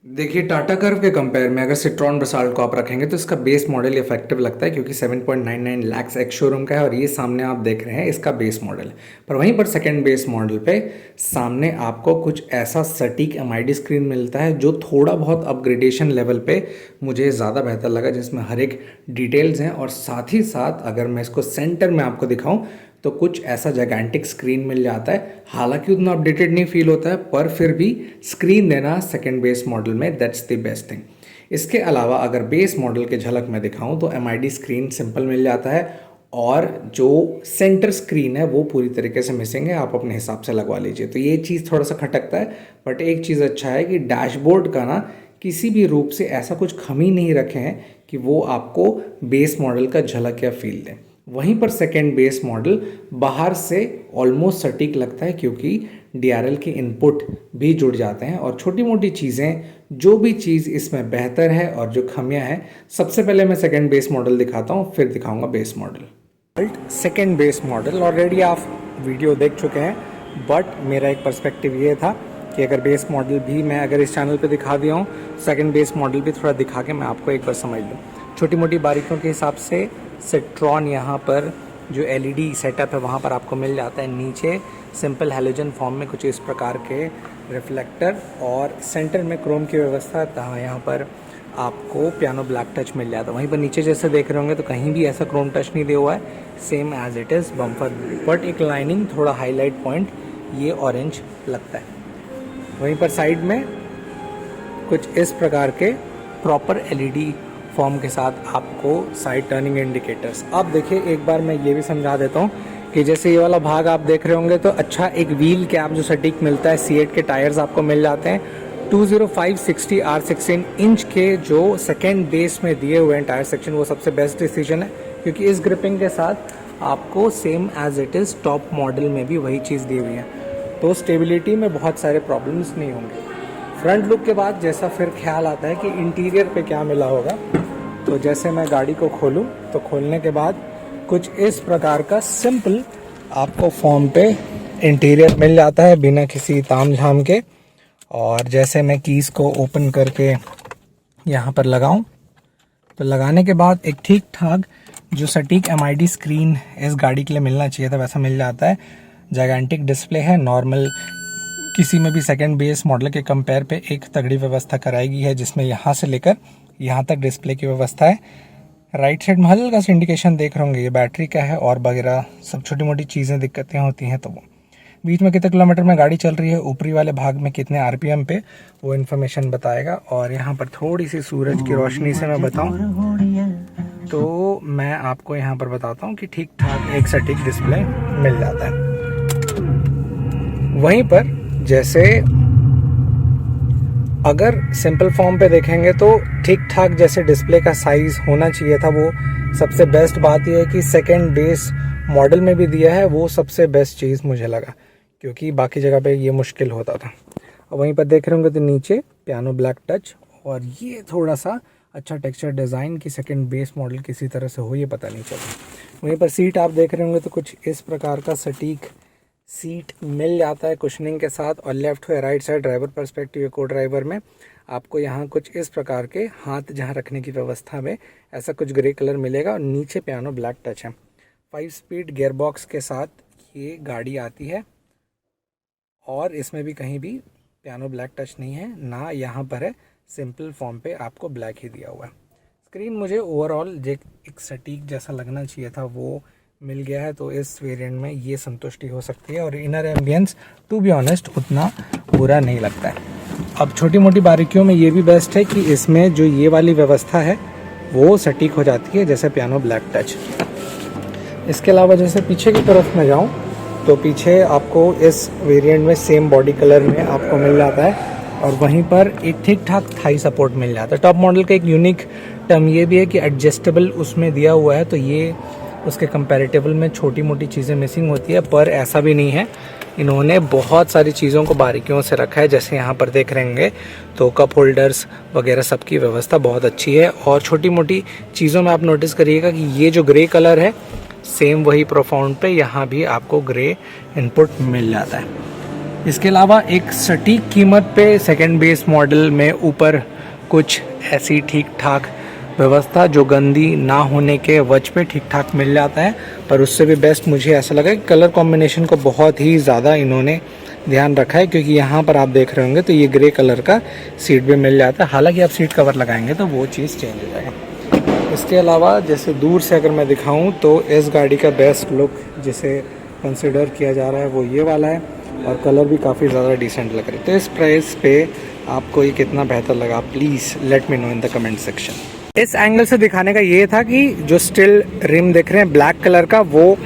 देखिए टाटा कर्व के कंपेयर में अगर सिट्रॉन बसाल्ट को आप रखेंगे तो इसका बेस मॉडल इफेक्टिव लगता है क्योंकि 7.99 लाख एक्स शोरूम का है और ये सामने आप देख रहे हैं इसका बेस मॉडल है। पर वहीं पर सेकंड बेस मॉडल पे सामने आपको कुछ ऐसा सटीक एमआईडी स्क्रीन मिलता है जो थोड़ा बहुत अपग्रेडेशन लेवल पे मुझे ज़्यादा बेहतर लगा, जिसमें हर एक डिटेल्स हैं और साथ ही साथ अगर मैं इसको सेंटर में आपको दिखाऊँ तो कुछ ऐसा जैगेंटिक स्क्रीन मिल जाता है। हालांकि उतना अपडेटेड नहीं फील होता है पर फिर भी स्क्रीन देना सेकंड बेस मॉडल में दैट्स द बेस्ट थिंग। इसके अलावा अगर बेस मॉडल के झलक में दिखाऊं तो एमआईडी स्क्रीन सिंपल मिल जाता है और जो सेंटर स्क्रीन है वो पूरी तरीके से मिसिंग है, आप अपने हिसाब से लगवा लीजिए। तो ये चीज़ थोड़ा सा खटकता है, बट एक चीज़ अच्छा है कि डैशबोर्ड का ना किसी भी रूप से ऐसा कुछ खमी नहीं रखे हैं कि वो आपको बेस मॉडल का झलक या फील दें। वहीं पर सेकेंड बेस मॉडल बाहर से ऑलमोस्ट सटीक लगता है क्योंकि DRL के इनपुट भी जुड़ जाते हैं और छोटी मोटी चीज़ें, जो भी चीज़ इसमें बेहतर है और जो खमियां हैं, सबसे पहले मैं सेकेंड बेस मॉडल दिखाता हूं फिर दिखाऊंगा base model. Second base model already आप वीडियो देख चुके हैं, बट मेरा एक पर्सपेक्टिव ये था कि अगर बेस मॉडल भी मैं अगर इस चैनल पे दिखा दिया हूँ, सेकेंड बेस मॉडल भी थोड़ा दिखा के मैं आपको एक बार समझ लूँ। छोटी मोटी बारीकियों के हिसाब से सिट्रॉन यहाँ पर जो LED सेटअप है वहाँ पर आपको मिल जाता है। नीचे सिंपल हैलोजन फॉर्म में कुछ इस प्रकार के रिफ्लेक्टर और सेंटर में क्रोम की व्यवस्था था। यहाँ पर आपको पियानो ब्लैक टच मिल जाता है। वहीं पर नीचे जैसे देख रहे होंगे तो कहीं भी ऐसा क्रोम टच नहीं दिया हुआ है, same as it is bumper, but एक लाइनिंग थोड़ा हाईलाइट पॉइंट ये ऑरेंज लगता है। वहीं पर साइड में कुछ इस प्रकार के प्रॉपर LED फॉर्म के साथ आपको साइड टर्निंग इंडिकेटर्स। अब देखिए एक बार मैं ये भी समझा देता हूँ कि जैसे ये वाला भाग आप देख रहे होंगे तो अच्छा एक व्हील कैप जो सटीक मिलता है, C8 के टायर्स आपको मिल जाते हैं। 205/60 R16 इंच के जो सेकेंड बेस में दिए हुए हैं टायर सेक्शन, वो सबसे बेस्ट डिसीजन है क्योंकि इस ग्रिपिंग के साथ आपको same as it is top model में भी वही चीज़ दी हुई है, तो स्टेबिलिटी में बहुत सारे प्रॉब्लम्स नहीं होंगे। फ्रंट लुक के बाद जैसा फिर ख्याल आता है कि इंटीरियर पे क्या मिला होगा, तो जैसे मैं गाड़ी को खोलूं तो खोलने के बाद कुछ इस प्रकार का सिंपल आपको फॉर्म पे इंटीरियर मिल जाता है बिना किसी तामझाम के। और जैसे मैं कीज़ को ओपन करके यहाँ पर लगाऊं तो लगाने के बाद एक ठीक ठाक जो सटीक MID स्क्रीन इस गाड़ी के लिए मिलना चाहिए था वैसा मिल जाता है। जायगेंटिक डिस्प्ले है, नॉर्मल किसी में भी सेकंड बेस मॉडल के कंपेयर पे एक तगड़ी व्यवस्था कराई गई है, जिसमें यहाँ से लेकर यहाँ तक डिस्प्ले की व्यवस्था है। राइट साइड में हल्का सा इंडिकेशन देख रहे होंगे, ये बैटरी का है और वगैरह सब छोटी मोटी चीज़ें दिक्कतें होती हैं। तो वो बीच में कितने किलोमीटर में गाड़ी चल रही है, ऊपरी वाले भाग में कितने RPM पे, वो इन्फॉर्मेशन बताएगा। और यहाँ पर थोड़ी सी सूरज की रोशनी से मैं बताऊँ तो मैं आपको यहाँ पर बताता हूँ कि ठीक ठाक एक सटीक डिस्प्ले मिल जाता है। वहीं पर जैसे अगर सिंपल फॉर्म पे देखेंगे तो ठीक ठाक जैसे डिस्प्ले का साइज होना चाहिए था, वो सबसे बेस्ट बात यह है कि सेकंड बेस मॉडल में भी दिया है, वो सबसे बेस्ट चीज़ मुझे लगा क्योंकि बाकी जगह पे ये मुश्किल होता था। और वहीं पर देख रहे होंगे तो नीचे पियानो ब्लैक टच और ये थोड़ा सा अच्छा टेक्सचर डिज़ाइन की सेकंड बेस मॉडल किसी तरह से हो ये पता नहीं चला। वहीं पर सीट आप देख रहे होंगे तो कुछ इस प्रकार का सटीक सीट मिल जाता है कुशनिंग के साथ। और लेफ्ट या राइट साइड ड्राइवर पर्सपेक्टिव या को ड्राइवर में आपको यहाँ कुछ इस प्रकार के हाथ जहाँ रखने की व्यवस्था में ऐसा कुछ ग्रे कलर मिलेगा और नीचे पियानो ब्लैक टच है। 5 स्पीड गियर बॉक्स के साथ ये गाड़ी आती है और इसमें भी कहीं भी पियानो ब्लैक टच नहीं है, ना यहाँ पर है, सिंपल फॉर्म पे आपको ब्लैक ही दिया हुआ है। स्क्रीन मुझे ओवरऑल एक सटीक जैसा लगना चाहिए था वो मिल गया है, तो इस वेरिएंट में ये संतुष्टि हो सकती है। और inner ambience to be honest उतना बुरा नहीं लगता है। अब छोटी मोटी बारीकियों में ये भी बेस्ट है कि इसमें जो ये वाली व्यवस्था है वो सटीक हो जाती है जैसे पियानो ब्लैक टच। इसके अलावा जैसे पीछे की तरफ मैं जाऊँ तो पीछे आपको इस वेरिएंट में सेम बॉडी कलर में आपको मिल जाता है और वहीं पर एक ठीक ठाक थाई सपोर्ट मिल जाता है। टॉप मॉडल का एक यूनिक टर्म ये भी है कि एडजस्टेबल उसमें दिया हुआ है, तो ये उसके कंपैरेटिवल में छोटी मोटी चीज़ें मिसिंग होती है, पर ऐसा भी नहीं है। इन्होंने बहुत सारी चीज़ों को बारीकियों से रखा है। जैसे यहाँ पर देख रहे होंगे तो कप होल्डर्स वगैरह सबकी व्यवस्था बहुत अच्छी है। और छोटी मोटी चीज़ों में आप नोटिस करिएगा कि ये जो ग्रे कलर है सेम वही प्रोफाउंड पे यहाँ भी आपको ग्रे इनपुट मिल जाता है। इसके अलावा एक सटीक कीमत पे सेकंड बेस मॉडल में ऊपर कुछ ऐसी ठीक ठाक व्यवस्था जो गंदी ना होने के वजह पे ठीक ठाक मिल जाता है। पर उससे भी बेस्ट मुझे ऐसा लगा कि कलर कॉम्बिनेशन को बहुत ही ज़्यादा इन्होंने ध्यान रखा है, क्योंकि यहाँ पर आप देख रहे होंगे तो ये ग्रे कलर का सीट भी मिल जाता है। हालांकि आप सीट कवर लगाएंगे तो वो चीज़ चेंज हो जाएगा। इसके अलावा जैसे दूर से अगर मैं दिखाऊँ तो इस गाड़ी का बेस्ट लुक जिसे कंसिडर किया जा रहा है वो ये वाला है, और कलर भी काफ़ी ज़्यादा डिसेंट लग रहा है। तो इस प्राइस पे आपको ये कितना बेहतर लगा, please let me know in the comment section. इस एंगल से दिखाने का ये था कि जो स्टिल रिम देख रहे हैं ब्लैक कलर का, वो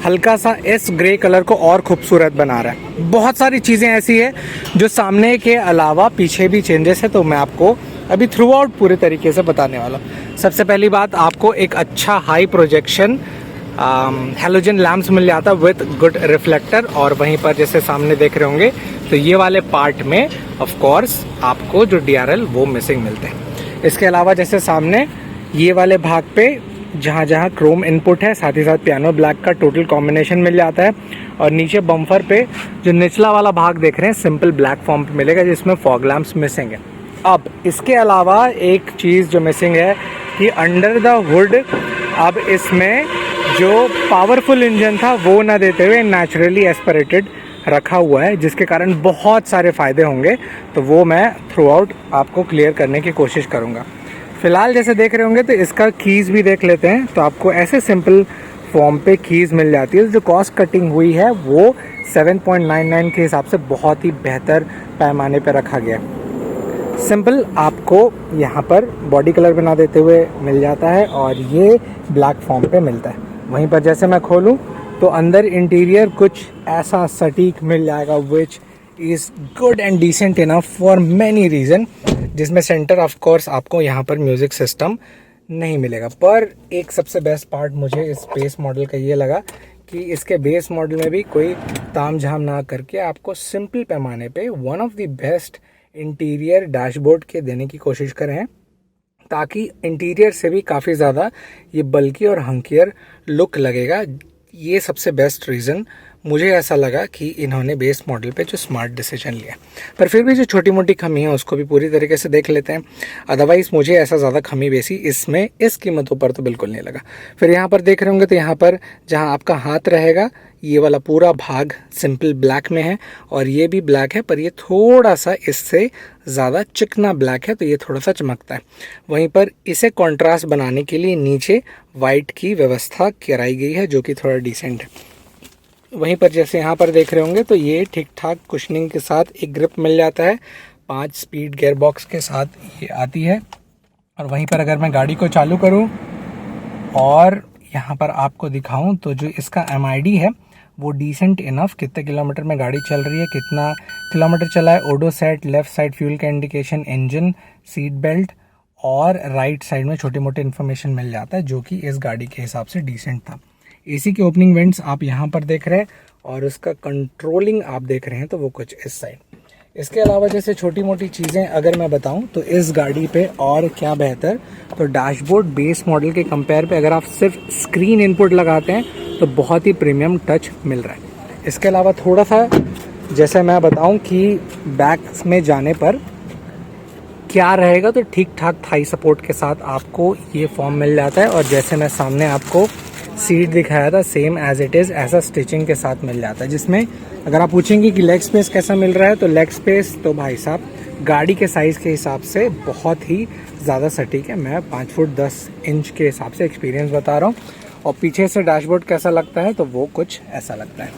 हल्का सा इस ग्रे कलर को और खूबसूरत बना रहा है। बहुत सारी चीज़ें ऐसी है जो सामने के अलावा पीछे भी चेंजेस है, तो मैं आपको अभी थ्रू आउट पूरे तरीके से बताने वाला हूँ। सबसे पहली बात, आपको एक अच्छा हाई प्रोजेक्शन हैलोजन लैम्प्स मिल जाता है विद गुड रिफ्लेक्टर, और वहीं पर जैसे सामने देख रहे होंगे तो ये वाले पार्ट में ऑफ कोर्स आपको जो DRL वो मिसिंग मिलते हैं। इसके अलावा जैसे सामने ये वाले भाग पे जहाँ जहाँ क्रोम इनपुट है, साथ ही साथ पियानो ब्लैक का टोटल कॉम्बिनेशन मिल जाता है, और नीचे बम्फर पे जो निचला वाला भाग देख रहे हैं सिंपल ब्लैक फॉर्म पे मिलेगा जिसमें फॉग लैम्प्स मिसिंग है। अब इसके अलावा एक चीज़ जो मिसिंग है कि अंडर द हुड अब इसमें जो पावरफुल इंजन था वो ना देते हुए नेचुरली एस्पिरेटेड रखा हुआ है, जिसके कारण बहुत सारे फ़ायदे होंगे। तो वो मैं थ्रू आउट आपको क्लियर करने की कोशिश करूँगा। फ़िलहाल जैसे देख रहे होंगे तो इसका कीज़ भी देख लेते हैं। तो आपको ऐसे सिंपल फॉर्म पे कीज़ मिल जाती है। जो कॉस्ट कटिंग हुई है वो 7.99 के हिसाब से बहुत ही बेहतर पैमाने पे रखा गया है। सिंपल आपको यहाँ पर बॉडी कलर बना देते हुए मिल जाता है, और ये ब्लैक फॉर्म पे मिलता है। वहीं पर जैसे मैं खोलूँ तो अंदर इंटीरियर कुछ ऐसा सटीक मिल जाएगा which is good and decent enough for many reason, जिसमें सेंटर ऑफ कोर्स आपको यहाँ पर म्यूज़िक सिस्टम नहीं मिलेगा। पर एक सबसे बेस्ट पार्ट मुझे इस बेस मॉडल का ये लगा कि इसके बेस मॉडल में भी कोई तामझाम ना करके आपको सिंपल पैमाने पे one of the best interior dashboard के देने की कोशिश करें हैं, ताकि इंटीरियर से भी काफ़ी ज़्यादा ये बल्कि और हंकियर लुक लगेगा। ये सबसे बेस्ट रीज़न मुझे ऐसा लगा कि इन्होंने बेस मॉडल पे जो स्मार्ट डिसीजन लिया। पर फिर भी जो छोटी मोटी कमी है उसको भी पूरी तरीके से देख लेते हैं। अदरवाइज़ मुझे ऐसा ज़्यादा कमी बेसी इसमें इस कीमतों पर तो बिल्कुल नहीं लगा। फिर यहाँ पर देख रहे होंगे तो यहाँ पर जहाँ आपका हाथ रहेगा ये वाला पूरा भाग सिंपल ब्लैक में है, और ये भी ब्लैक है, पर ये थोड़ा सा इससे ज़्यादा चिकना ब्लैक है, तो ये थोड़ा सा चमकता है। वहीं पर इसे कॉन्ट्रास्ट बनाने के लिए नीचे वाइट की व्यवस्था कराई गई है, जो कि थोड़ा डिसेंट है। वहीं पर जैसे यहाँ पर देख रहे होंगे तो ये ठीक ठाक कुशनिंग के साथ एक ग्रिप मिल जाता है, 5 स्पीड गियर बॉक्स के साथ ये आती है। और वहीं पर अगर मैं गाड़ी को चालू करूँ और यहाँ पर आपको दिखाऊं तो जो इसका MID है वो डिसेंट इनफ, कितने किलोमीटर में गाड़ी चल रही है, कितना किलोमीटर चला है, ओडो सेट, लेफ्ट साइड फ्यूल का इंडिकेशन, इंजन, सीट बेल्ट, और राइट साइड में छोटे मोटे इन्फॉर्मेशन मिल जाता है, जो कि इस गाड़ी के हिसाब से डिसेंट था। AC के ओपनिंग वेंट्स आप यहाँ पर देख रहे हैं, और उसका कंट्रोलिंग आप देख रहे हैं तो वो कुछ इस साइड। इसके अलावा जैसे छोटी मोटी चीज़ें अगर मैं बताऊं तो इस गाड़ी पे और क्या बेहतर, तो डैशबोर्ड बेस मॉडल के कंपेयर पे अगर आप सिर्फ स्क्रीन इनपुट लगाते हैं तो बहुत ही प्रीमियम टच मिल रहा है। इसके अलावा थोड़ा सा जैसे मैं बताऊं कि बैक में जाने पर क्या रहेगा, तो ठीक ठाक थाई सपोर्ट के साथ आपको ये फॉर्म मिल जाता है, और जैसे मैं सामने आपको सीट दिखाया था सेम एज इट इज़ ऐसा स्टिचिंग के साथ मिल जाता है। जिसमें अगर आप पूछेंगे कि लेग स्पेस कैसा मिल रहा है, तो लेग स्पेस तो भाई साहब गाड़ी के साइज़ के हिसाब से बहुत ही ज़्यादा सटीक है। मैं 5 फुट 10 इंच के हिसाब से एक्सपीरियंस बता रहा हूँ। और पीछे से डैशबोर्ड कैसा लगता है, तो वो कुछ ऐसा लगता है।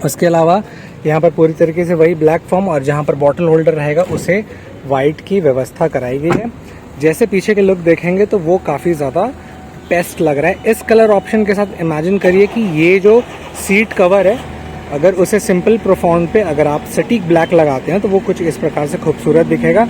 उसके अलावा यहाँ पर पूरी तरीके से वही ब्लैक फॉर्म, और जहाँ पर बॉटल होल्डर रहेगा उसे वाइट की व्यवस्था कराई गई है। जैसे पीछे के लुक देखेंगे तो वो काफ़ी ज़्यादा बेस्ट लग रहा है। इस कलर ऑप्शन के साथ इमेजिन करिए कि ये जो सीट कवर है, अगर उसे सिंपल प्रोफाउंड पे अगर आप सटीक ब्लैक लगाते हैं तो वो कुछ इस प्रकार से खूबसूरत दिखेगा।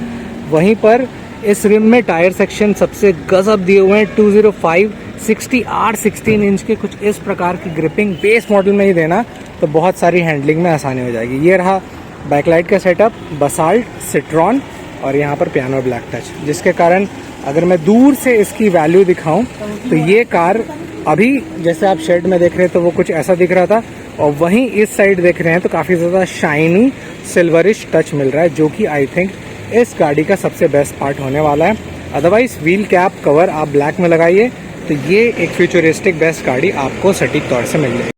वहीं पर इस रिम में टायर सेक्शन सबसे गजब दिए हुए हैं, 205 60 R16 इंच के कुछ इस प्रकार की ग्रिपिंग बेस मॉडल में ही देना, तो बहुत सारी हैंडलिंग में आसानी हो जाएगी। ये रहा बैकलाइट का सेटअप, बसाल्ट, सिट्रॉन, और यहाँ पर पियानो ब्लैक टच, जिसके कारण अगर मैं दूर से इसकी वैल्यू दिखाऊं तो ये कार अभी जैसे आप शेड में देख रहे हैं तो वो कुछ ऐसा दिख रहा था, और वहीं इस साइड देख रहे हैं तो काफ़ी ज़्यादा शाइनी सिल्वरिश टच मिल रहा है, जो कि आई थिंक इस गाड़ी का सबसे बेस्ट पार्ट होने वाला है। अदरवाइज व्हील कैप कवर आप ब्लैक में लगाइए तो ये एक फ्यूचरिस्टिक बेस्ट गाड़ी आपको सटीक तौर से मिल जाएगी।